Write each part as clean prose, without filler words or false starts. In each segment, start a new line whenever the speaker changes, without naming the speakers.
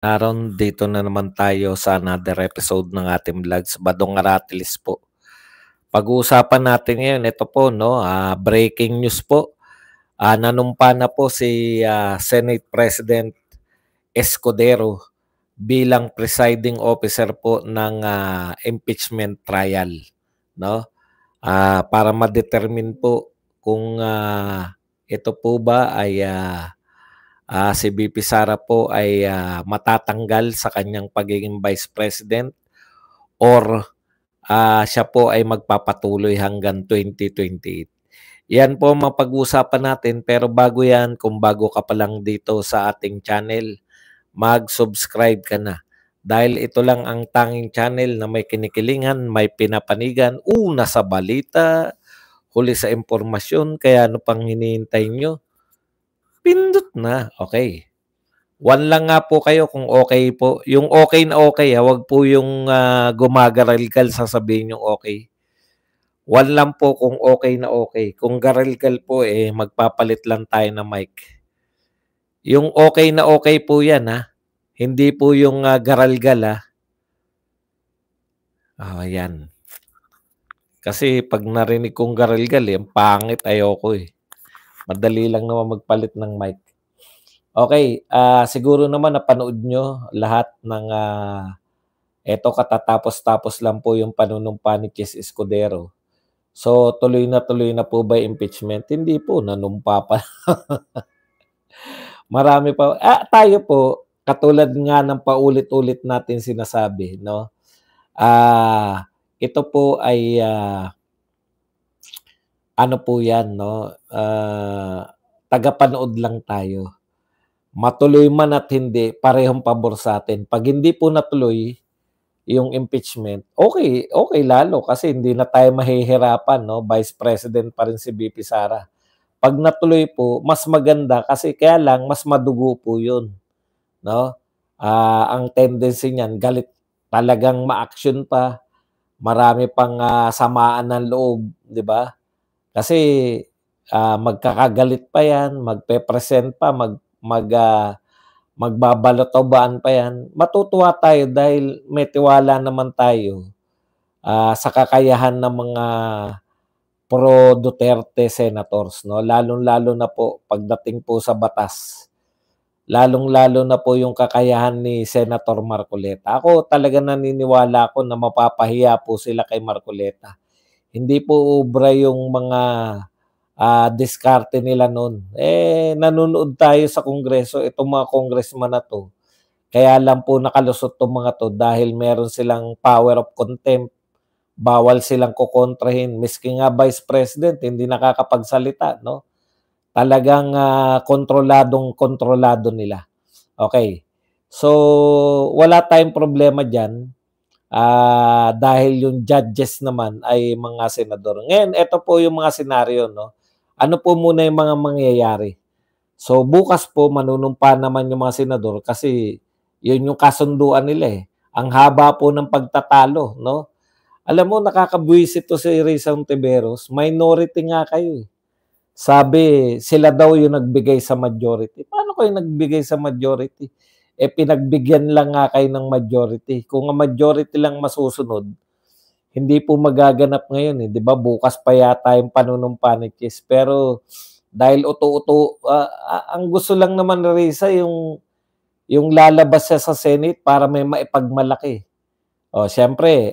Naroon dito na naman tayo sa another episode ng ating vlog sa Badong Aratilis po. Pag-uusapan natin ngayon, ito po, no, breaking news po. Nanumpa na po si Senate President Escudero bilang presiding officer po ng impeachment trial, no? Para ma-determine po kung ito po ba ay si VP Sara po ay matatanggal sa kanyang pagiging Vice President or siya po ay magpapatuloy hanggang 2028. Yan po ang mapag-uusapan natin, pero bago yan, kung bago ka pa lang dito sa ating channel, mag-subscribe ka na. Dahil ito lang ang tanging channel na may kinikilingan, may pinapanigan, una sa balita, huli sa impormasyon, kaya ano pang hinihintay nyo? Pindot na, okay. One lang nga po kayo kung okay po. Yung okay na okay, wag po yung gumagaralgal sasabihin yung okay. One lang po kung okay na okay. Kung garalgal po, magpapalit lang tayo ng mic. Yung okay na okay po yan, ha? Hindi po yung garalgal, ha? Yan. Kasi pag narinig kong garalgal, ang pangit, ayoko eh. Madali lang naman magpalit ng mic. Okay, siguro naman napanood nyo lahat ng eto katatapos-tapos lang po yung panunumpa ni Chis Escudero. So, tuloy na po ba yung impeachment? Hindi po, nanumpa pa. Marami pa. Tayo po, katulad nga ng paulit-ulit natin sinasabi, no? Ito po ay ano po yan, no? Tagapanood lang tayo. Matuloy man at hindi, parehong pabor sa atin. Pag hindi po natuloy yung impeachment, okay lalo kasi hindi na tayo mahihirapan, no? Vice President pa rin si VP Sara. Pag natuloy po, mas maganda kasi kaya lang mas madugo po 'yun, no? Ang tendency niyan galit talagang ma-action pa, marami pang samaan ng loob, 'di ba? Kasi magkakagalit pa 'yan, magpe-present pa, magbabalotobaan pa 'yan. Matutuwa tayo dahil may tiwala naman tayo sa kakayahan ng mga pro Duterte senators, no? Lalong-lalo na po pagdating po sa batas. Lalong-lalo na po yung kakayahan ni Senator Marcoleta. Ako talaga naniniwala ako na mapapahiya po sila kay Marcoleta. Hindi po ubra yung mga diskarte nila noon. Nanonood tayo sa Kongreso, itong mga congressman na to. Kaya lang po nakalusot tong mga to dahil meron silang power of contempt. Bawal silang kukontrahin. Miski nga Vice President, hindi nakakapagsalita, no? Talagang kontroladong-kontrolado nila. Okay. So, wala tayong problema dyan dahil yung judges naman ay mga senador. Ngayon, ito po yung mga senaryo, no? Ano po muna yung mga mangyayari? So, bukas po manunumpa naman yung mga senador kasi yun yung kasunduan nila eh. Ang haba po ng pagtatalo, no? Alam mo, nakakabwisit to si Risa Ontiveros. Minority nga kayo eh. Sabi, sila daw yung nagbigay sa majority. Paano kayo nagbigay sa majority? Pinagbigyan lang nga kayo ng majority. Kung ang majority lang masusunod, hindi po magaganap ngayon eh. 'Di ba? Bukas pa yata yung panunumpa ni Chis. Pero dahil uto-uto, ang gusto lang naman ni Risa yung lalabas siya sa Senate para may maipagmalaki. Siyempre,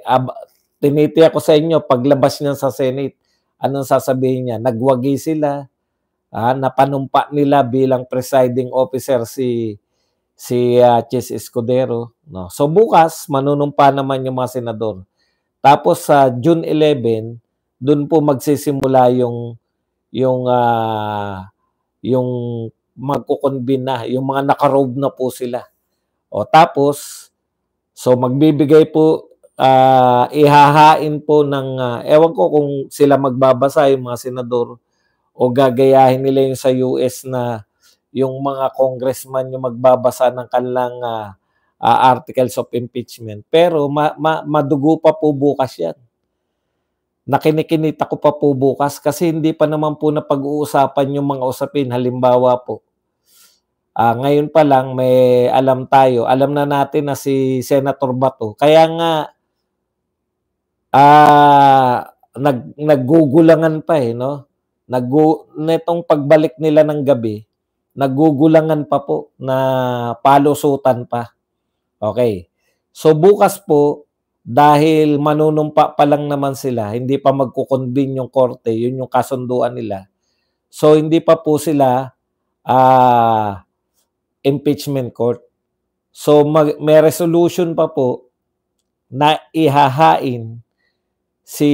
tinitiyak ko sa inyo, paglabas niya sa Senate, anong sasabihin niya? Nagwagi sila, napanumpa nila bilang presiding officer si Chis Escudero. No? So bukas, manunumpa naman yung mga senador. Tapos sa June 11, doon po magsisimula yung magko-convene na, yung mga nakarobe na po sila. Tapos, so magbibigay po, ihahain po ng, ewan ko kung sila magbabasa yung mga senador o gagayahin nila yung sa US na yung mga congressman yung magbabasa ng kanilang articles of impeachment. Pero madugo pa po bukas yan. Nakinikinita ko pa po bukas kasi hindi pa naman po napag-uusapan yung mga usapin. Halimbawa po, Ngayon pa lang may alam tayo. Alam na natin na si Senator Bato. Kaya nga naggugulangan pa no. Netong pagbalik nila ng gabi, naggugulangan pa po na palusutan pa. Okay. So bukas po, dahil manunumpa pa lang naman sila, hindi pa magkukonvene yung korte, yun yung kasunduan nila. So hindi pa po sila impeachment court. So may resolution pa po na ihahain si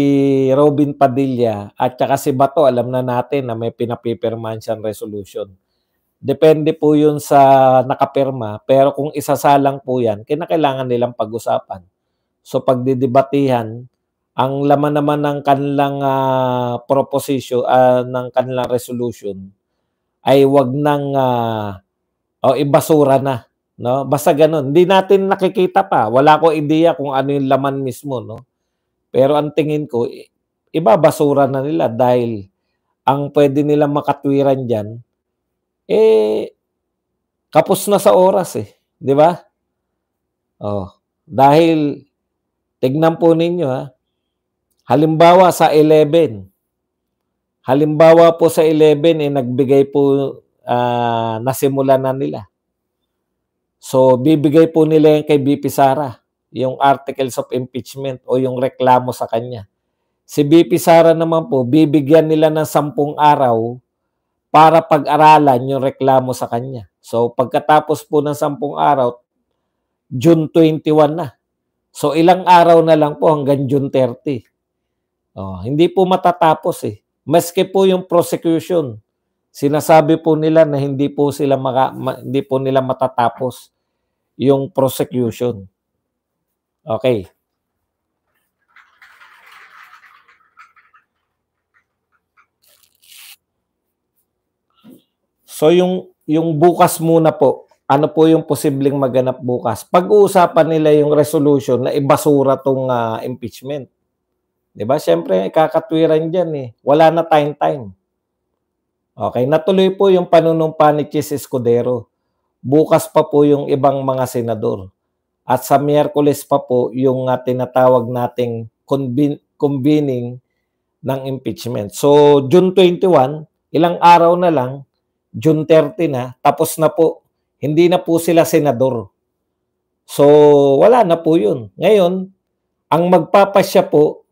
Robin Padilla at saka si Bato. Alam na natin na may pinapipirmahan siyang resolution. Depende po yun sa nakapirma, pero kung isasalang po yan, kinakailangan nilang pag-usapan. So pagdidebatihan, ang laman naman ng kanilang proposition, ng kanilang resolution, ay wag nang ibasura na. No? Basta ganun. Hindi natin nakikita pa. Wala ko ideya kung ano yung laman mismo. No? Pero ang tingin ko, ibabasura na nila dahil ang pwede nilang makatwiran dyan, kapos na sa oras di ba? Dahil tignan po ninyo halimbawa sa 11. Halimbawa po sa 11 nagbigay po nasimula na nila. So bibigay po nila yung kay BP Sara, yung articles of impeachment o yung reklamo sa kanya. Si BP Sara naman po bibigyan nila ng 10 araw para pag-aralan yung reklamo sa kanya. So pagkatapos po ng 10 araw, June 21 na. So ilang araw na lang po hanggang June 30. Hindi po matatapos Maski po yung prosecution, sinasabi po nila na hindi po nila matatapos yung prosecution. Okay. So yung bukas muna po, ano po yung posibleng maganap bukas? Pag-uusapan nila yung resolution na ibasura tong impeachment. 'Di ba? Siyempre kakatwiran diyan Wala na time. Okay, natuloy po yung panunumpa ni Chis Escudero. Bukas pa po yung ibang mga senador. At sa Miyerkules pa po yung tinatawag nating convening ng impeachment. So June 21, ilang araw na lang, June 30 na, tapos na po. Hindi na po sila senador. So, wala na po yun. Ngayon, ang magpapasya po,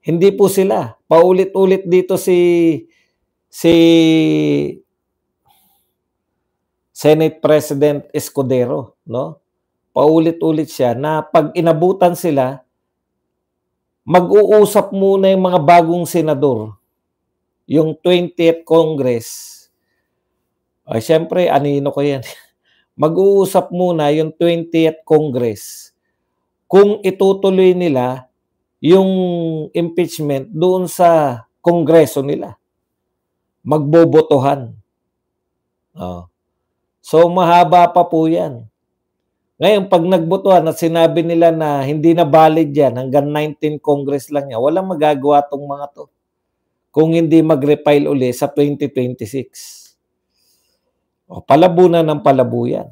hindi po sila. Paulit-ulit dito si Senate President Escudero, no? Paulit-ulit siya na pag inabutan sila, mag-uusap muna yung mga bagong senador, yung 20th Congress. Siyempre, anino ko yan. Mag-uusap muna yung 20th Congress kung itutuloy nila yung impeachment doon sa kongreso nila. Magbobotohan. So, mahaba pa po yan. Ngayon, pag nagbotohan at sinabi nila na hindi na valid yan, hanggang 19 Congress lang yan, walang magagawa tong mga to kung hindi mag-refile uli sa 2026. Palabo na ng palabo yan.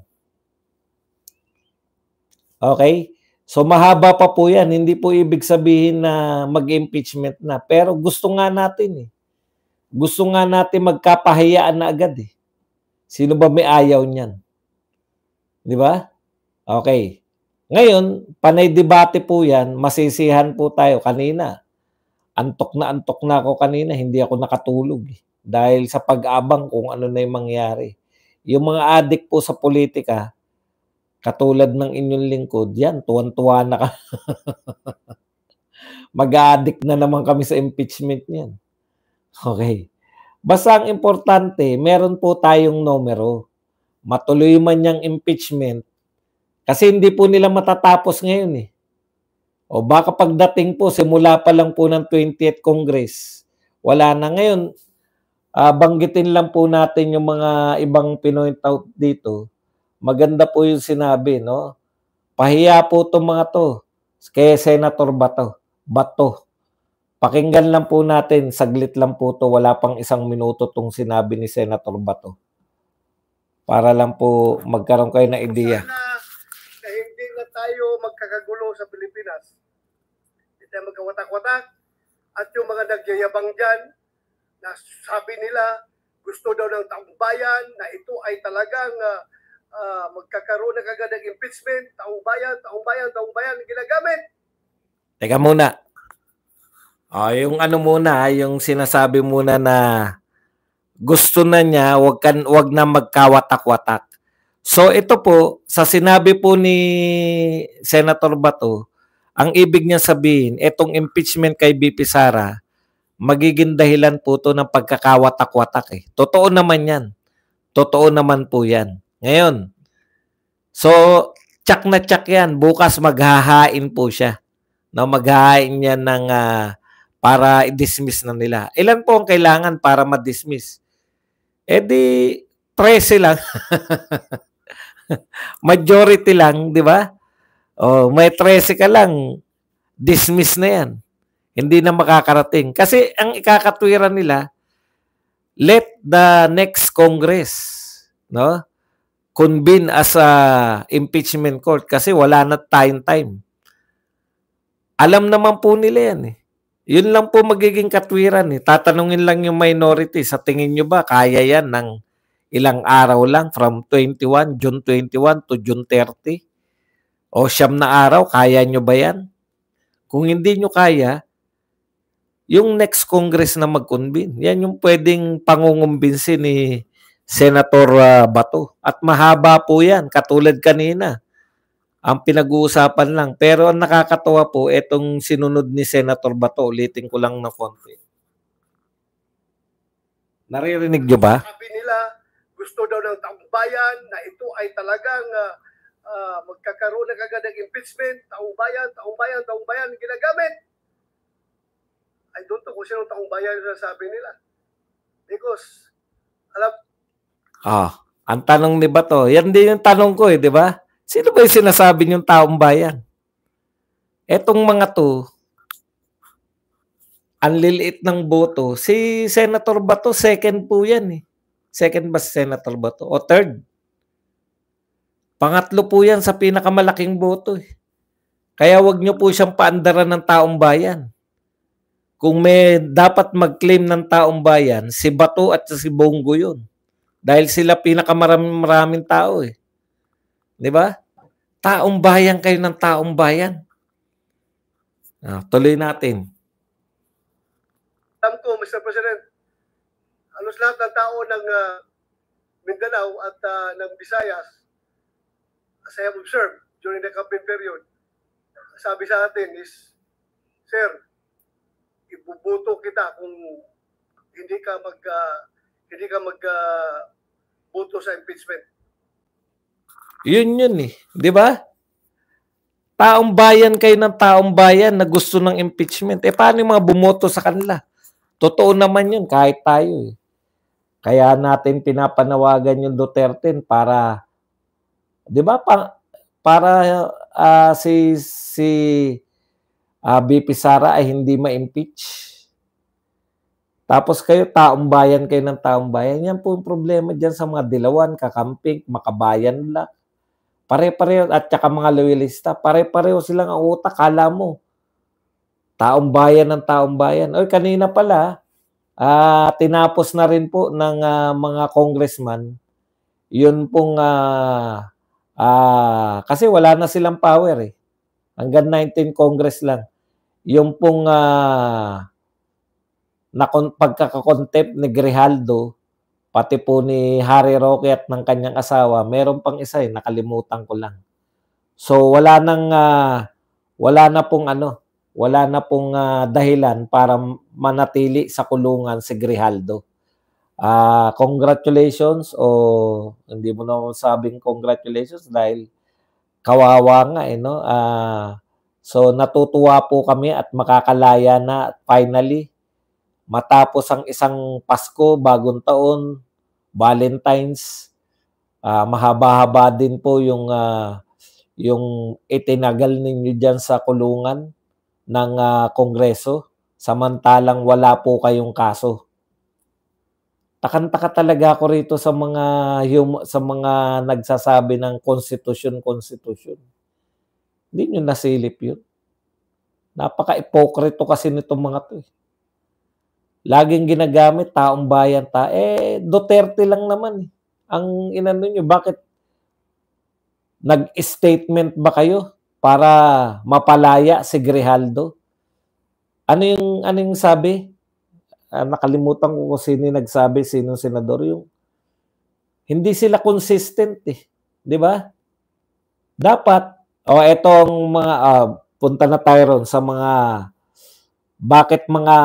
Okay? So, mahaba pa po yan. Hindi po ibig sabihin na mag-impeachment na. Pero gusto nga natin Gusto nga natin magkapahayaan na agad Sino ba may ayaw niyan? Di ba? Okay. Ngayon, panay debate po yan. Masisihan po tayo kanina. Antok na ako kanina. Hindi ako nakatulog dahil sa pag-abang kung ano na yung mangyari. Yung mga adik po sa politika, katulad ng inyong lingkod, yan, tuwan-tuwa na ka. Mag-addict na naman kami sa impeachment niyan. Okay. Basta ang importante, meron po tayong numero. Matuloy man yung impeachment, kasi hindi po nila matatapos ngayon O baka pagdating po, simula pa lang po ng 20th Congress, wala na ngayon. Banggitin lang po natin yung mga ibang pinoint out dito. Maganda po yung sinabi, no? Pahiya po itong mga to kay Senator Bato. Pakinggan lang po natin, saglit lang po to, wala pang 1 minuto tong sinabi ni Senator Bato. Para lang po magkaroon kayo ng ideya.
Sana na hindi na tayo magkakagulo sa Pilipinas. Hindi tayo magkawatak-watak. At yung mga nagyayabang dyan, na sabi nila, gusto daw ng taong bayan, na ito ay talagang magkakaroon na kagad ng impeachment, taong bayan, ginagamit.
Teka muna. Yung ano muna, yung sinasabi muna na gusto na niya, wag na magkawatak-watak. So ito po, sa sinabi po ni Senator Bato, ang ibig niya sabihin, itong impeachment kay BP Sara, magiging dahilan po to ng pagkakawatak-watak eh. Totoo naman yan. Totoo naman po yan. Ngayon, so tsak na tsak yan. Bukas maghahain po siya. No, maghahain yan ng para i-dismiss na nila. Ilan po ang kailangan para ma-dismiss? Eh di 13 lang. Majority lang, di ba? May 13 ka lang, dismiss na yan. Hindi na makakarating. Kasi ang ikakatwiran nila, let the next Congress, no, convene as a impeachment court kasi wala na time. Alam naman po nila yan eh. Yun lang po magiging katwiran eh. Tatanungin lang yung minority, sa tingin nyo ba kaya yan ng ilang araw lang from June 21 to June 30? O 9 na araw, kaya nyo ba yan? Kung hindi nyo kaya, yung next Congress na mag-convene, yan yung pwedeng pangungumbinsi ni Senator Bato. At mahaba po yan, katulad kanina. Ang pinag-uusapan lang. Pero ang nakakatawa po, itong sinunod ni Senator Bato, ulitin ko lang na konti. Naririnig nyo ba?
Sabi nila, gusto daw ng taong bayan na ito ay talagang magkakaroon na kagad ng impeachment, taong bayan, ginagamit. I don't know kung sino taong bayan na sabi nila. Because,
ang tanong ni Bato, yan din yung tanong ko eh, di ba? Sino ba yung sinasabi niyong taong bayan? Etong mga to, ang liliit ng boto, si Senator Bato, second po yan eh. Second ba si Senator Bato? O third? Pangatlo po yan sa pinakamalaking boto eh. Kaya wag niyo po siyang paandaran ng taong bayan. Kung may dapat mag-claim ng taong bayan, si Bato at si Bongo yun. Dahil sila pinakamaraming tao eh. Di ba? Taong bayan kayo ng taong bayan. Tuloy natin.
Alam ko, Mr. President, halos lahat ng tao ng Mindanao at ng Visayas, as I have observed during the campaign period, sabi sa atin is, Sir, ibubuto kita kung hindi ka magbuto sa impeachment.
Yun eh, di ba? Taong bayan kayo ng taong bayan na gusto ng impeachment. Paano yung mga bumoto sa kanila? Totoo naman yun, kahit tayo eh. Kaya natin pinapanawagan yung Duterte para, di ba, para si BP Sara ay hindi ma-impeach. Tapos kayo, taong bayan kayo ng taong bayan. Yan po yung problema dyan sa mga Dilawan, Kakamping, Makabayan lang. Pare-pareho, at saka mga loyalista, pare-pareho silang ang utak, kala mo. Taong bayan ng taong bayan. Oy, kanina pala, tinapos na rin po ng mga congressman, yun pong, kasi wala na silang power eh. Hanggang 19 Congress lang. Yung pong pagkakakontempt ni Grijaldo, pati po ni Harry Roque at ng kanyang asawa, meron pang isa eh, nakalimutan ko lang. So wala na pong dahilan para manatili sa kulungan si Grijaldo. Congratulations o hindi mo na sabing congratulations dahil kawawa nga eh, no? So natutuwa po kami at makakalaya na finally matapos ang isang Pasko, bagong taon, Valentine's, mahaba-haba din po yung itinagal ninyo dyan sa kulungan ng Kongreso, samantalang wala po kayong kaso. Takang-taka talaga ako rito sa mga nagsasabi ng konstitusyon. Hindi niyo nasilip 'yun. Napaka-ipokrito kasi nitong mga 'to, eh. Laging ginagamit taong bayan Duterte lang naman, eh, ang inano niyo. Bakit nag-statement ba kayo para mapalaya si Grijaldo? Ano yung sabi? Nakalimutan ko kung sino yung nagsabi, sinong senador, yung hindi sila consistent, eh, 'di ba? Dapat etong mga punta na tayo ron sa mga bakit mga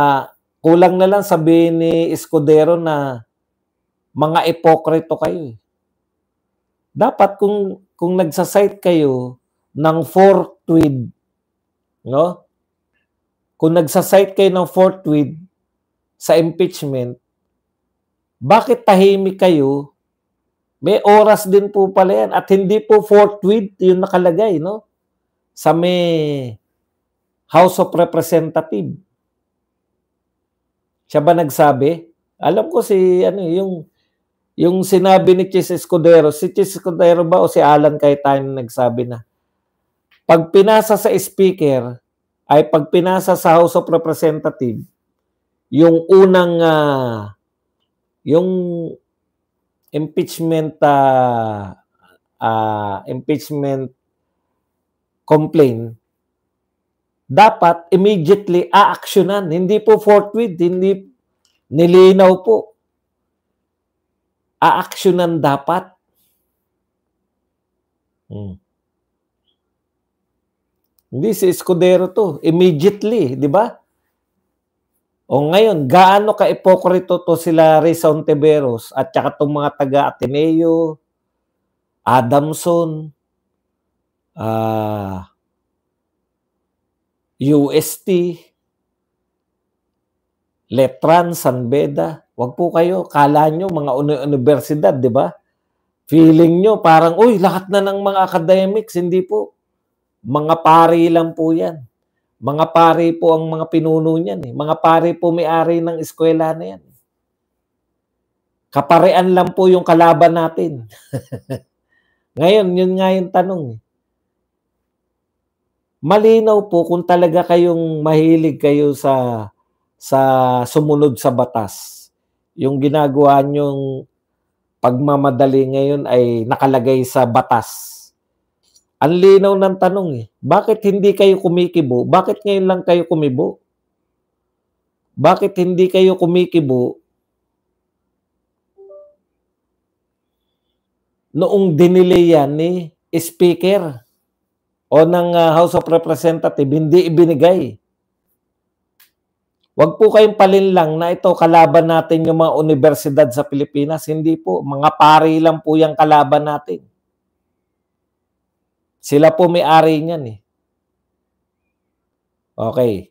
kulang na lang sabihin ni Escudero na mga ipokrito kayo, eh. Dapat kung nagsa-cite kayo ng fourth with, no? Kung nagsa-cite kayo ng fourth with sa impeachment, bakit tahimik kayo? May oras din po pala yan at hindi po fourth with yung nakalagay, no? Sa may House of Representatives. Siya ba nagsabi? Alam ko yung sinabi ni Chis Escudero, si Chis Escudero ba o si Alan Cayetano nagsabi na pag pinasa sa speaker ay pag pinasa sa House of Representatives, yung unang yung impeachment complaint dapat immediately aaksyonan, hindi po forthwith, hindi nilinaw po. Aaksyonan dapat. Hindi si Escudero to, immediately, di ba? O ngayon, gaano ka-ipokrito to sila Risa Ontiveros at saka itong mga taga-Ateneo, Adamson, UST, Letran, San Beda. Wag po kayo, kala nyo mga universidad, di ba? Feeling nyo parang, uy, lahat na ng mga academics, hindi po. Mga pari lang po yan. Mga pari po ang mga pinuno niyan, eh. Mga pari po may-ari ng eskwela na yan. Kaparean lang po yung kalaban natin. Ngayon, yun nga yung tanong, eh. Malinaw po kung talaga kayong mahilig kayo sa sumunod sa batas. Yung ginagawa nyong pagmamadali ngayon ay nakalagay sa batas. Ang linaw ng tanong, eh. Bakit hindi kayo kumikibo? Bakit ngayon lang kayo kumibo? Bakit hindi kayo kumikibo noong dinilay yan ni Speaker o ng House of Representatives, hindi ibinigay? Wag po kayong palinlang na ito kalaban natin yung mga universidad sa Pilipinas. Hindi po. Mga pari lang po yung kalaban natin. Sila po may-ari niyan, eh. Okay.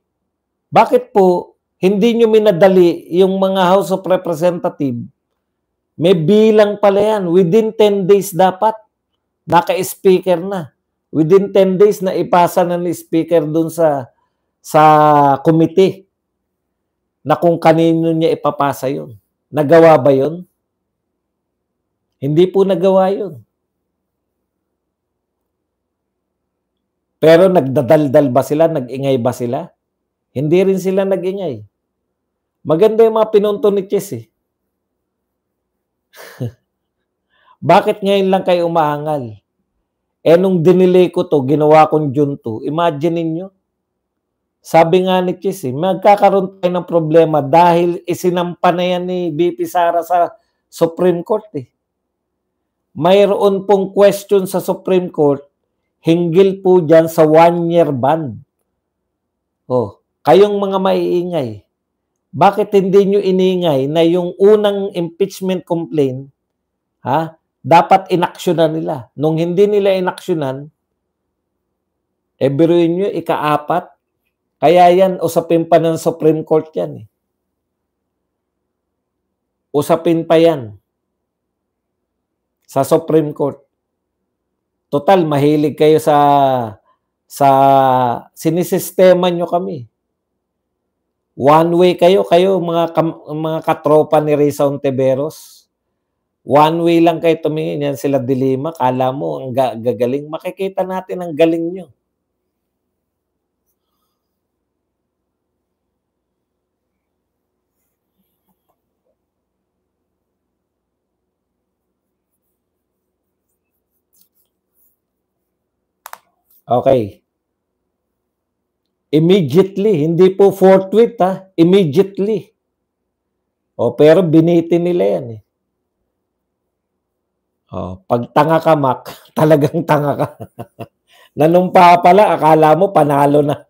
Bakit po hindi nyo minadali yung mga House of Representatives? May bilang pala yan. Within 10 days dapat. Naka-speaker na. Within 10 days na ipasa na ni speaker dun sa committee na kung kanino niya ipapasa yun. Nagawa ba yun? Hindi po nagawa yun. Pero nagdadaldal ba sila? Nag-ingay ba sila? Hindi rin sila nag-ingay. Maganda yung mga pinunto ni Chis, eh. Bakit ngayon lang kayo umaangal? Nung dinilay ko to, ginawa kong June 2, imagine ninyo. Sabi nga ni Chis, eh, magkakaroon tayo ng problema dahil isinampa na yan ni BP Sara sa Supreme Court, eh. Mayroon pong question sa Supreme Court hinggil po dyan sa 1-year ban. Kayong mga maiingay, bakit hindi nyo iningay na yung unang impeachment complaint, dapat inaksyonan nila? Nung hindi nila inaksyonan, biruin nyo, ika-4, kaya yan, usapin pa ng Supreme Court yan, eh. Usapin pa yan sa Supreme Court. Total, mahilig kayo sa sinisistema nyo kami. One way kayo mga katropa ni Risa Ontiveros. One way lang kayo tumingin, yan sila Dilima, kala mo ang gagaling. Makikita natin ang galing nyo. Okay. Immediately, hindi po forthwith ha, immediately. O pero biniti nila yan eh. O, pag tanga ka, Mac, talagang tanga ka. Nanumpa pala, akala mo panalo na.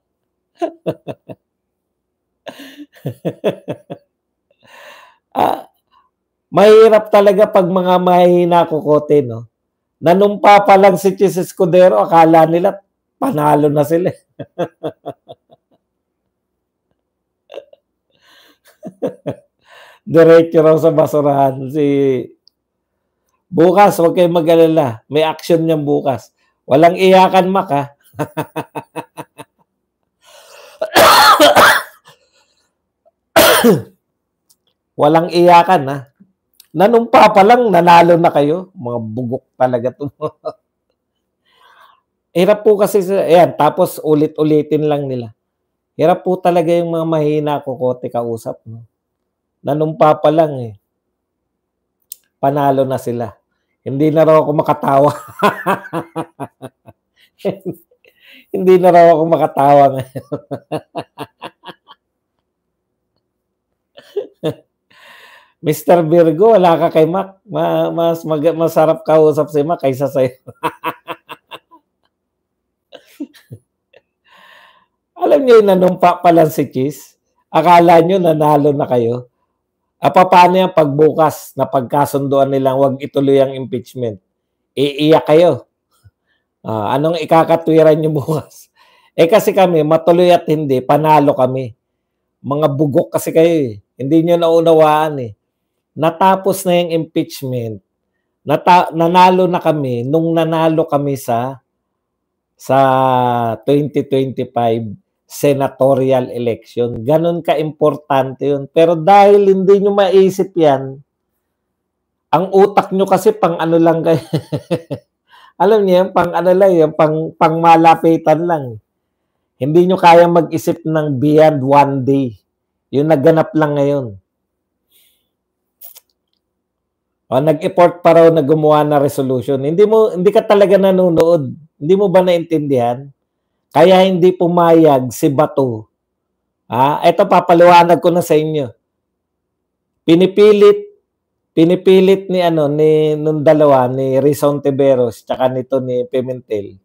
Mahirap talaga pag mga mahihina kukote, no? Nanumpa pa lang si Chis Escudero, akala nila panalo na sila. Diretso raw sa basurahan. Bukas, huwag kayong mag-alala. May action niyan bukas. Walang iyakan, Mac, ha? Walang iyakan, ha? Nanumpa pa lang, nanalo na kayo. Mga bugok talaga ito. Hirap po kasi, ayan, tapos ulit-ulitin lang nila. Hirap po talaga yung mga mahina kukote kausap, no? Nanumpa pa lang, eh. Panalo na sila. Hindi na raw ako makatawa. Hindi na raw ako makatawa ngayon. Mr. Virgo, wala ka kay Mac. Masarap kausap si Mac kaysa sa'yo. Alam niyo yung nanumpa pa lang si Chis? Akala niyo nanalo na kayo? Paano yan pagbukas na pagkasunduan nilang wag ituloy ang impeachment? Iiyak kayo. Anong ikakatwiran niyo bukas? Kasi kami, matuloy at hindi, panalo kami. Mga bugok kasi kayo eh. Hindi niyo naunawaan eh. Natapos na yung impeachment. Nanalo na kami nung nanalo kami sa 2025 senatorial election. Ganon ka-importante yun. Pero dahil hindi nyo maisip yan, ang utak nyo kasi pang ano lang kayo. Alam niyo yan, pang ano lang yan, pang malapitan lang. Hindi nyo kaya mag-isip ng beyond one day. Yung naganap lang ngayon. Nag-effort pa raw na gumawa na resolution. Hindi ka talaga nanonood. Hindi mo ba naintindihan? Kaya hindi pumayag si Bato. Ito papaliwanag ko na sa inyo. Pinipilit ni nung dalawa ni Risa Ontiveros tsaka nito ni Pimentel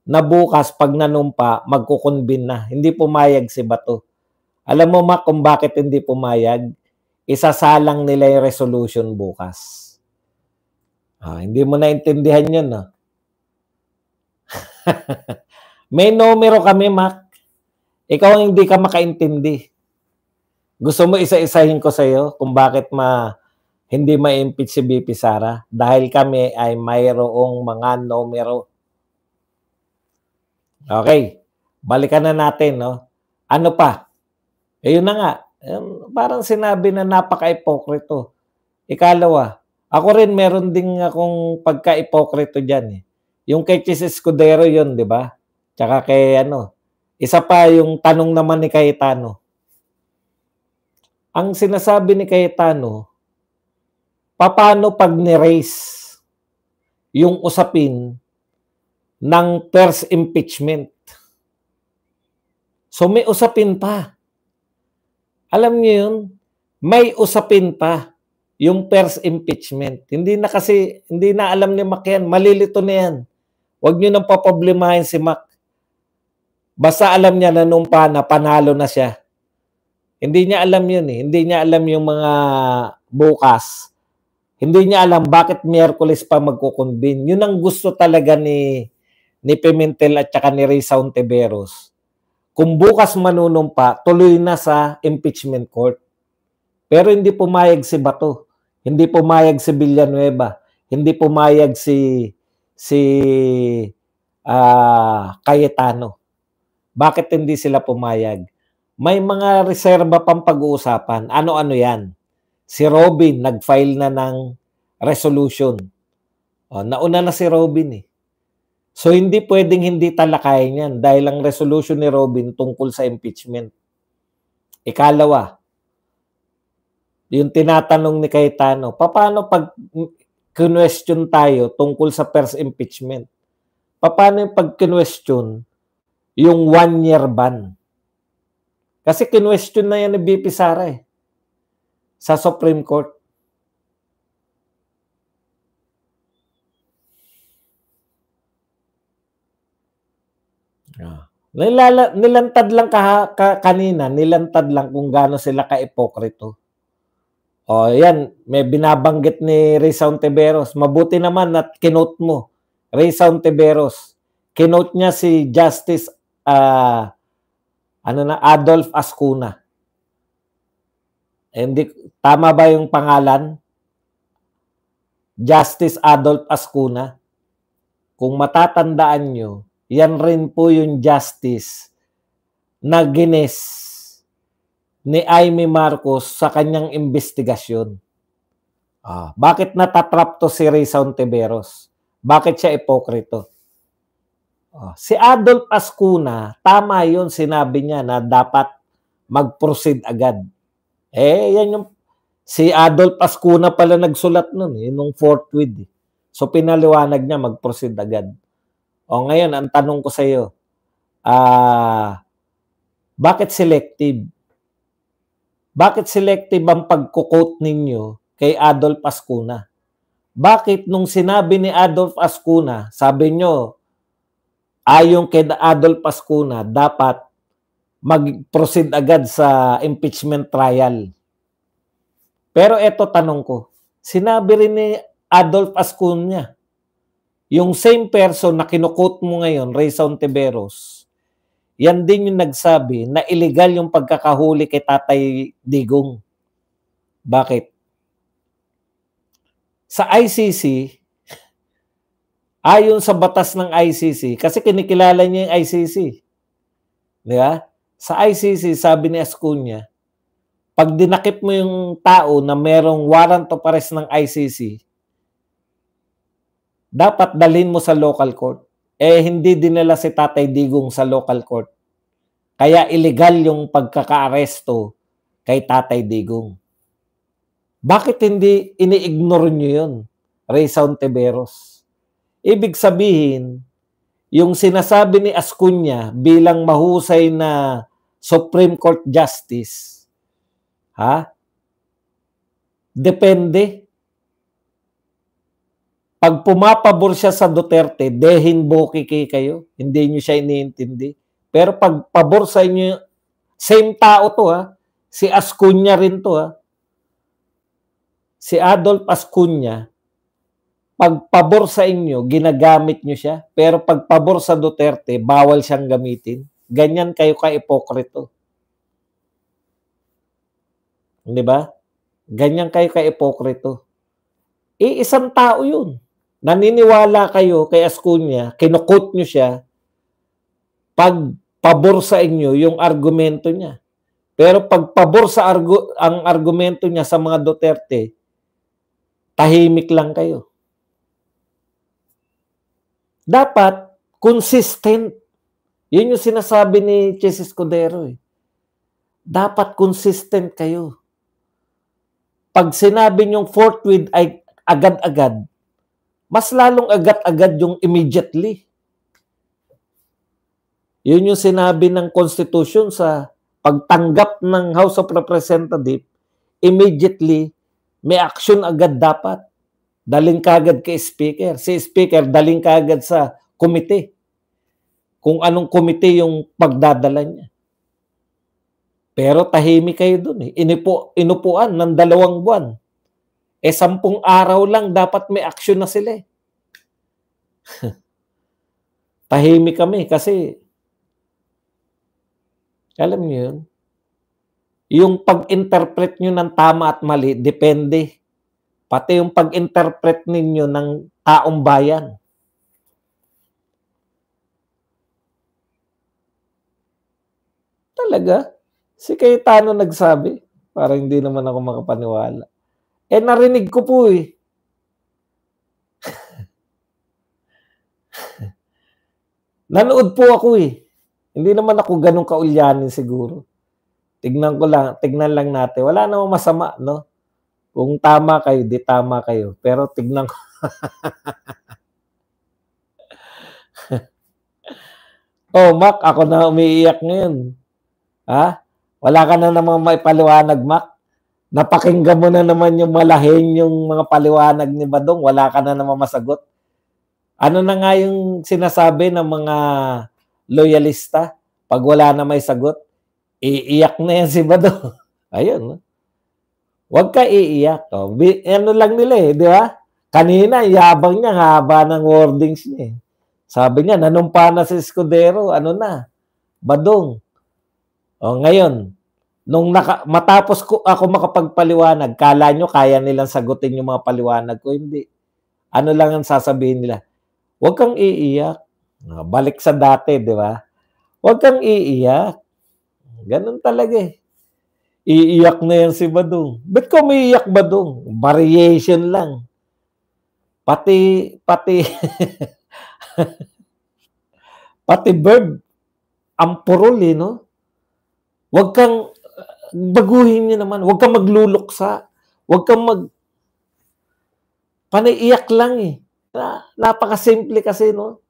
na bukas pag nanumpa magkukonbin na. Hindi pumayag si Bato. Alam mo Mac kung bakit hindi pumayag? Isasalang nila yung resolution bukas. Hindi mo naintindihan yun, no? May numero kami, Mac. Ikaw ang hindi ka makaintindi. Gusto mo isa-isahin ko sa'yo kung bakit hindi ma-impeach si BP Sara? Dahil kami ay mayroong mga numero. Okay. Balikan na natin, no? Ano pa? Yun na nga. Parang sinabi na napaka-ipokrito. Ikalawa, ako rin meron din akong pagka-ipokrito dyan, eh. Yung kay Chis Escudero yun, di ba? Tsaka kay isa pa yung tanong naman ni Cayetano. Ang sinasabi ni Cayetano, paano pag ni-raise yung usapin ng first impeachment? So may usapin pa. Alam niyo yun? May usapin pa yung first impeachment. Hindi na alam ni Mac yan. Malilito na yan. Huwag niyo nang paproblemahin si Mac. Basta alam niya na nung panalo na siya. Hindi niya alam yun eh. Hindi niya alam yung mga bukas. Hindi niya alam bakit Miyerkules pa magkukonvene. Yun ang gusto talaga ni Pimentel at saka ni Risa Ontiveros. Kung bukas manunumpa, tuloy na sa impeachment court. Pero hindi pumayag si Bato. Hindi pumayag si Villanueva. Hindi pumayag si Cayetano. Bakit hindi sila pumayag? may mga reserba pang pag-uusapan. Ano-ano yan? Si Robin, nag-file na ng resolution. Nauna na si Robin eh. So, hindi pwedeng hindi talakayin yan dahil ang resolution ni Robin tungkol sa impeachment. Ikalawa, yung tinatanong ni Cayetano, paano pag question tayo tungkol sa first impeachment? Paano yung pag question yung 1-year ban? Kasi kinwestiyon na yan ni BP Sara eh, sa Supreme Court. Nilantad lang kanina, nilantad lang kung gaano sila ka-ipokrito. Yan, may binabanggit ni Risa Ontiveros. Mabuti naman at kinote mo, Risa Ontiveros. Kinote niya si Justice Adolf Ascuna. Hindi, tama ba yung pangalan? Justice Adolf Ascuna. Kung matatandaan nyo, yan rin po yung justice na gines ni Amy Marcos sa kanyang investigasyon. Bakit natatrap to si Risa Ontiveros? Bakit siya ipokrito? Si Adolf Ascuna, tama yun, sinabi niya na dapat mag-proceed agad. Yan yung si Adolf Ascuna pala nagsulat nun, nung fourth with. So pinaliwanag niya mag-proceed agad. Ngayon, ang tanong ko sa iyo, bakit selective? Bakit selective ang pagko-quote ninyo kay Adolf Ascuna? Bakit nung sinabi ni Adolf Ascuna, sabi nyo, ayon kay Adolf Ascuna, dapat mag-proceed agad sa impeachment trial. Pero eto tanong ko, sinabi rin ni Adolf Ascuna, yung same person na kinukot mo ngayon, Risa Ontiveros, yan din yung nagsabi na illegal yung pagkakahuli kay Tatay Digong. Bakit? Sa ICC, ayon sa batas ng ICC, kasi kinikilala niya yung ICC. Di ba? Sa ICC, sabi ni Ascuna, pag dinakip mo yung tao na merong warrant of arrest ng ICC, dapat dalhin mo sa local court. Hindi dinala si Tatay Digong sa local court. Kaya illegal yung pagkaka-aresto kay Tatay Digong. Bakit hindi ini-ignore nyo yun, Risa Ontiveros? Ibig sabihin, yung sinasabi ni Ascuna bilang mahusay na Supreme Court Justice, depende. Pag pumapabor siya sa Duterte, dehin bokiki kayo. Hindi nyo siya iniintindi. Pero pag pabor sa inyo, same tao to si Ascuna rin to Si Adolf Ascuna, pag pabor sa inyo, ginagamit nyo siya. Pero pag pabor sa Duterte, bawal siyang gamitin. Ganyan kayo ka-ipokrito. Di ba? Ganyan kayo ka-ipokrito. Isang tao yun. Naniniwala kayo kay Ascuna, kinukot nyo siya, pag pabor sa inyo yung argumento niya. Pero pag pabor sa ang argumento niya sa mga Duterte, tahimik lang kayo. Dapat consistent. Yun yung sinasabi ni Chis Escudero. Dapat consistent kayo. Pag sinabi niyong forthwith ay agad-agad, mas lalong agad-agad yung immediately. Yun yung sinabi ng Constitution sa pagtanggap ng House of Representatives, immediately, may action agad dapat. Daling kagad kay Speaker. Si Speaker, daling kagad sa komite. Kung anong komite yung pagdadala niya. Pero tahimik kayo dun Inupuan ng 2 buwan. 10 araw lang dapat may action na sila Tahimik kami kasi alam niyo yun, yung pag-interpret nyo ng tama at mali, depende. Pati yung pag-interpret ninyo ng taong bayan. Talaga? Si Cayetano nagsabi. Para hindi naman ako makapaniwala. Narinig ko po eh. Nanood po ako eh. Hindi naman ako ganun kaulyanin siguro. Tignan lang natin. Wala namang masama, no? Kung tama kayo, di tama kayo. Pero tignan ko. Oh, Mac, ako na umiiyak ngayon. Ha? Wala ka na namang maipaliwanag, Mac? Napakinggan mo na naman yung malahin yung mga paliwanag ni Badong. Wala ka na namang masagot. Ano na nga yung sinasabi ng mga loyalista? Pag wala na may sagot, iiyak na yan si Badong. Ayun. Huwag ka iiyak. Oh. Ano lang nila eh, di ba? Kanina, yabang niya, haba ng wordings niya eh. Sabi niya, nanumpa na si Escudero, ano na, Badong. O ngayon, nung matapos ako makapagpaliwanag, kala nyo kaya nilang sagutin yung mga paliwanag ko? Hindi. Ano lang ang sasabihin nila? Huwag kang iiyak. Balik sa dati, di ba? Huwag kang iiyak. Ganun talaga eh. Iiyak na yan si Badong. Ba't ka umiiyak, Badong? Variation lang. Pati pati verb, ang purol eh, no? Huwag kang, baguhin niyo naman. Huwag kang magluluksa. Huwag kang paniiyak lang eh. Napakasimple kasi, no?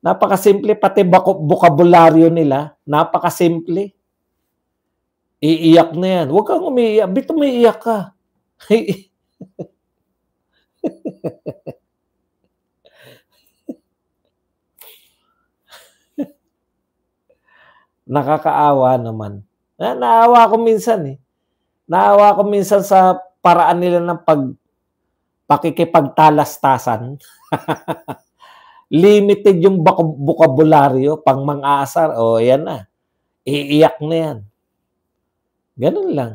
Napakasimple, pati bokabularyo nila, napakasimple. Iiyak na yan. Huwag kang umiiyak. Bito umiiyak ka. Nakakaawa naman. Naawa ko minsan eh. Naawa ko minsan sa paraan nila ng pakikipagtalastasan. Limited yung bokabularyo, pang mang-aasar. O, yan na. Iiyak na yan. Ganun lang.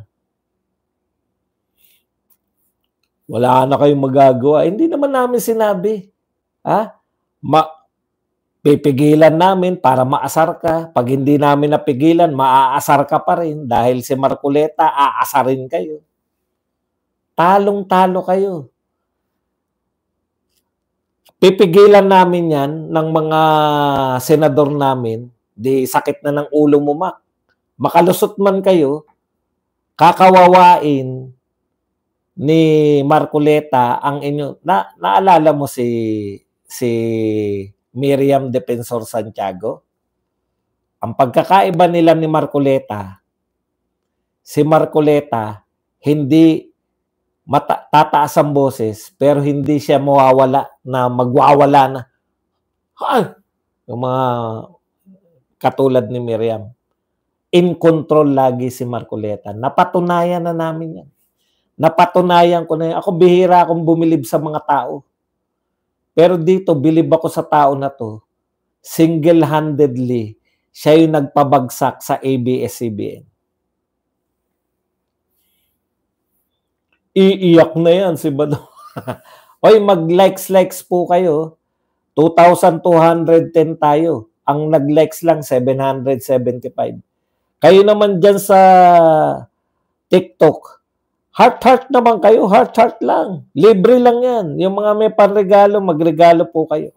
Wala na kayong magagawa. Hindi naman namin sinabi. Ha? Pipigilan namin para maasar ka. Pag hindi namin napigilan, maaasar ka pa rin. Dahil si Marcoleta, aasarin kayo. Talong-talo kayo. Pipigilan namin yan ng mga senador namin. Di sakit na ng ulo mo, Mac. Makalusot man kayo, kakawawain ni Marcoleta ang inyo. Naalala mo si Miriam Defensor Santiago? Ang pagkakaiba nila ni Marcoleta, si Marcoleta hindi tataas ang boses pero hindi siya mawawala na magwawala na. Yung mga katulad ni Miriam. In control lagi si Marcoleta. Napatunayan na namin yan. Napatunayan ko na yan. Ako bihira akong bumilib sa mga tao. Pero dito, bilib ako sa tao na to. Single-handedly, siya yung nagpabagsak sa ABS-CBN. Iiyak na yan si Badong. Oy, mag-likes po kayo. 2,210 tayo. Ang nag-likes lang, 775. Kayo naman dyan sa TikTok, heart naman kayo, heart lang. Libre lang yan. Yung mga may panregalo, magregalo po kayo.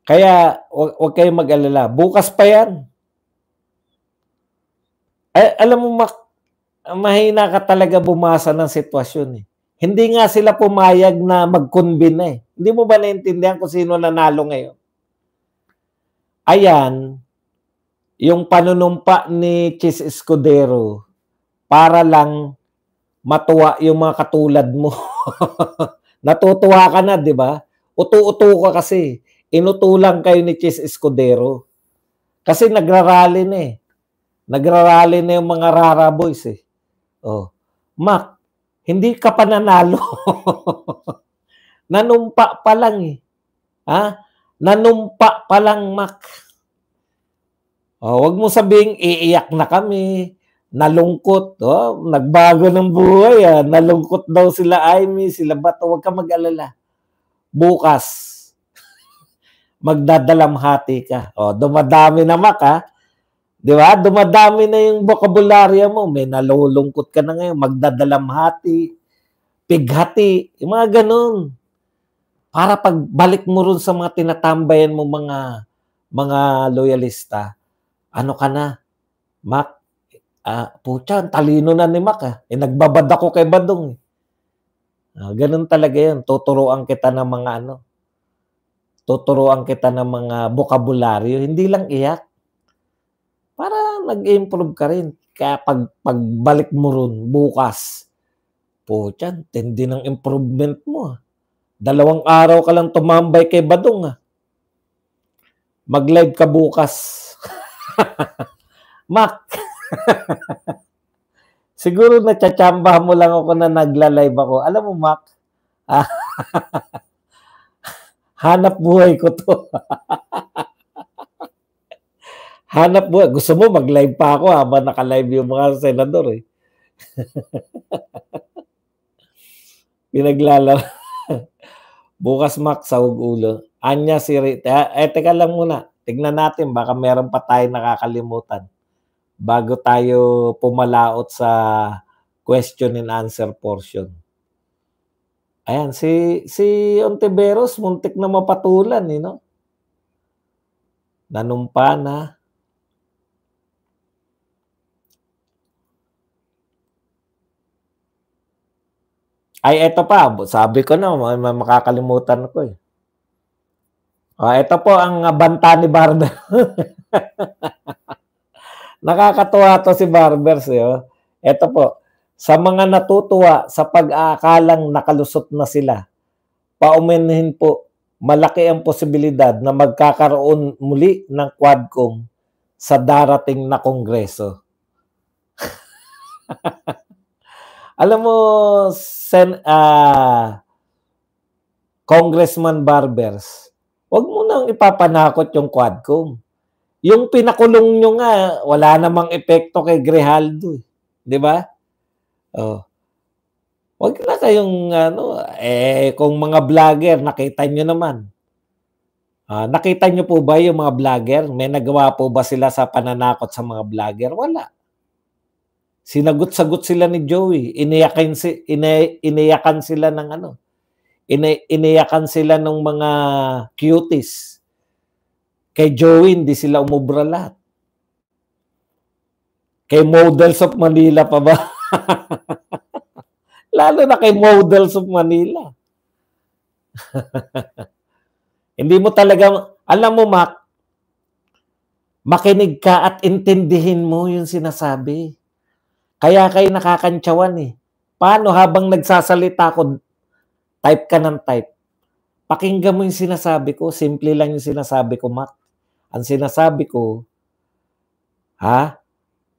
Kaya, huwag kayong mag-alala. Bukas pa yan. Alam mo, mahina ka talaga bumasa ng sitwasyon eh. Hindi nga sila pumayag na mag-convene eh. Hindi mo ba naintindihan kung sino nanalo ngayon? Ayan, yung panunumpa ni Chis Escudero para lang matuwa yung mga katulad mo. Natutuwa ka na, di ba? Utu-utu ka kasi. Inutulang kayo ni Chis Escudero. Kasi nagrarally na eh. Nagrarally na yung mga Rara Boys eh. Oh, Mac, hindi ka pa nanalo. Nanumpa pa lang eh. Ha? Nanumpa pa lang, Mac. Oh, wag mo sabing iiyak na kami. Nalungkot. Oh, nagbago ng buhay. Ah. Nalungkot daw sila Amy, sila Bato. Huwag ka mag-alala. Bukas. magdadalamhati ka. O, dumadami na, Mac, ha? Di ba? Dumadami na yung bokabularya mo. May nalulungkot ka na ngayon. Magdadalamhati, pighati, yung mga ganun. Para pagbalik mo rin sa mga tinatambayan mo mga loyalista, ano ka na, Mac? Pucha, talino na ni Mac, ha? Nagbabad ako kay Badong. Ganun talaga yun. Tuturuan kita ng mga tuturuan kita ng mga bokabularyo. Hindi lang iyak. Para nag-improve ka rin. Kaya pagbalik mo ron bukas, pucha, tindi ng improvement mo. 2 araw ka lang tumambay kay Badong. Mag-live ka bukas. Mac, siguro natsatsamba mo lang ako na nagla-live ako. Alam mo, Mac, hanap buhay ko to. Hanap buhay. Gusto mo mag-live pa ako habang naka-live yung mga senador, eh. Pinaglalaro. Bukas, Mac, sahog ulo. Anya si Rita. Teka lang muna. Tignan natin. Baka meron pa tayo nakakalimutan. Bago tayo pumalaot sa question and answer portion. Ayan, si Ontiveros, muntik na mapatulan, no? Nanumpa na. Ay, eto pa. Sabi ko na, makakalimutan ko, eh. Ito po ang banta ni Barber. Nakakatuwa to si Barbers, eh. Ito po. Sa mga natutuwa sa pag-aakalang nakalusot na sila, paumanhin po, malaki ang posibilidad na magkakaroon muli ng Quadcom sa darating na kongreso. Alam mo, Congressman Barbers, huwag mo nang ipapanakot yung Quadcom. Yung pinakulong nyo nga, wala namang epekto kay Grijaldo. Di ba? Huwag na kayong, kung mga vlogger, nakita nyo naman. Nakita nyo po ba yung mga vlogger? May nagawa po ba sila sa pananakot sa mga vlogger? Wala. Sinagot-sagot sila ni Joey. Iniyakan sila ng iniyakan sila ng mga cuties. Kay Joey, hindi sila umubra lahat. Kay Models of Manila pa ba? Lalo na kay Models of Manila. Hindi mo talaga, alam mo, Mac, makinig ka at intindihin mo yung sinasabi. Kaya kayo nakakantsawan, eh. Paano habang nagsasalita ko, type ka ng type. Pakinggan mo yung sinasabi ko. Simple lang yung sinasabi ko, Mac. Ang sinasabi ko,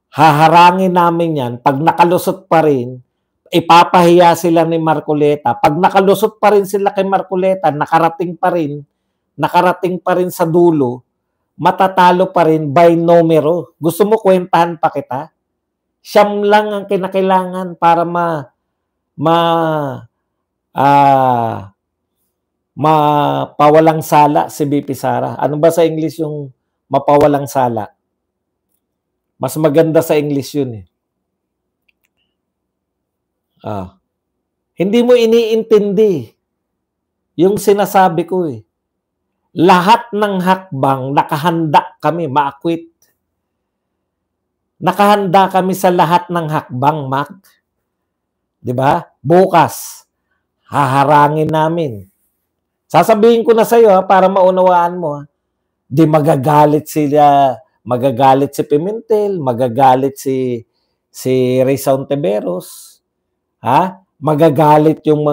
haharangin namin yan. Pag nakalusot pa rin, ipapahiya sila ni Marcoleta. Pag nakalusot pa rin sila kay Marcoleta, nakarating pa rin sa dulo, matatalo pa rin by numero. Gusto mo kwentahan pa kita? Siyam lang ang kinakailangan para mapawalang sala si BP Sara. Ano ba sa English yung mapawalang sala? Mas maganda sa English yun, eh. Hindi mo iniintindi yung sinasabi ko, eh. Lahat ng hakbang nakahanda kami ma-acquit. Nakahanda kami sa lahat ng hakbang, Mac. 'Di ba? Bukas haharangin namin. Sasabihin ko na sa iyo para maunawaan mo. Di magagalit si Pimentel, magagalit si Risa Ontiveros. Magagalit yung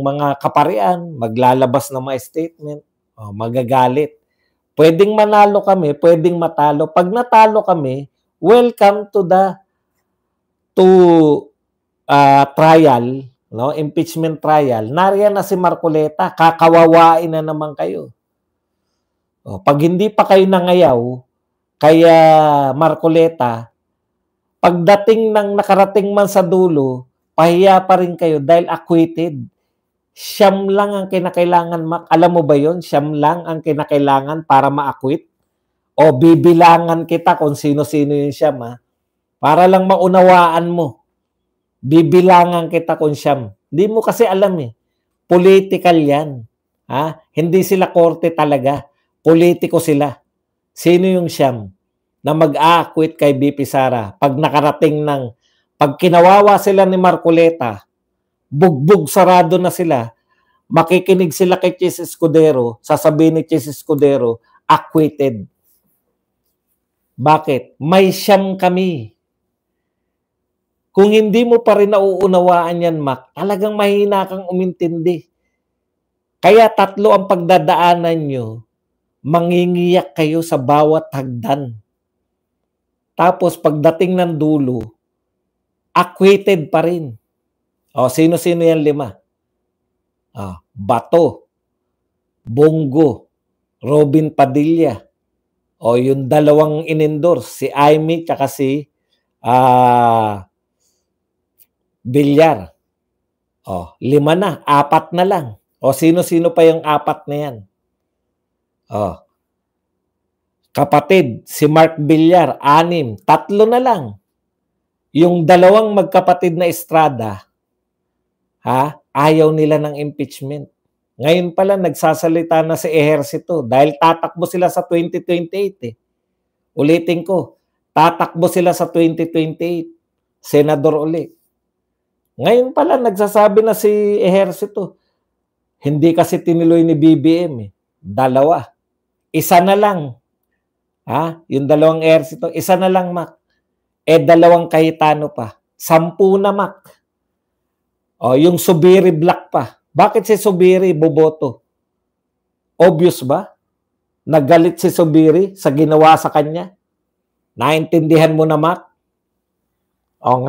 mga kaparian, maglalabas ng mga statement. Magagalit. Pwedeng manalo kami, pwedeng matalo. Pag natalo kami, welcome to trial, no? Impeachment trial. Nariyan na si Marcoleta, kakawawain na naman kayo. Pag hindi pa kayo nangayaw, kaya Marcoleta, pagdating ng nakarating man sa dulo, pahiya pa rin kayo dahil acquitted. Siyam lang ang kinakailangan, Mac. Alam mo ba yon? Siyam lang ang kinakailangan para ma-acquit? O bibilangan kita kung sino-sino yung siyam, ha? Para lang maunawaan mo. Bibilangan kita kung siyam. Hindi mo kasi alam eh. Political yan. Ha? Hindi sila korte talaga. Politiko sila. Sino yung siyam na mag-a-acquit kay BP Sara pag nakarating ng, pag kinawawa sila ni Marcoleta, bugbog sarado na sila, makikinig sila kay Chis Escudero, sasabihin ni Chis Escudero, acquitted. Bakit? May siyam kami. Kung hindi mo pa rin nauunawaan yan, Mac, talagang mahina kang umintindi. Kaya 3 ang pagdadaanan nyo, mangingiyak kayo sa bawat hagdan. Tapos pagdating ng dulo, acquitted pa rin. O, sino-sino yan 5? Bato, Bongo, Robin Padilla. O, yung 2 in-endorse, si Aimee tsaka si Villar. O, 5 na, 4 na lang. O, sino-sino pa yung 4 na yan? O, kapatid, si Mark Villar, 6. 3 na lang. Yung 2 magkapatid na Estrada, ayaw nila ng impeachment. Ngayon pala nagsasalita na si Ejercito dahil tatakbo sila sa 2028 eh. Ulitin ko, tatakbo sila sa 2028. Senador uli. Ngayon pala nagsasabi na si Ejercito. Hindi kasi tinuloy ni BBM eh. 2. Isa na lang. Yung 2 Ejercito, isa na lang, Mac. 2 Cayetano pa. 10 na, Mac. O, yung Subiri Black pa. Bakit si Subiri boboto? Obvious ba? Nagalit si Subiri sa ginawa sa kanya? Naintindihan mo na, Mac? O,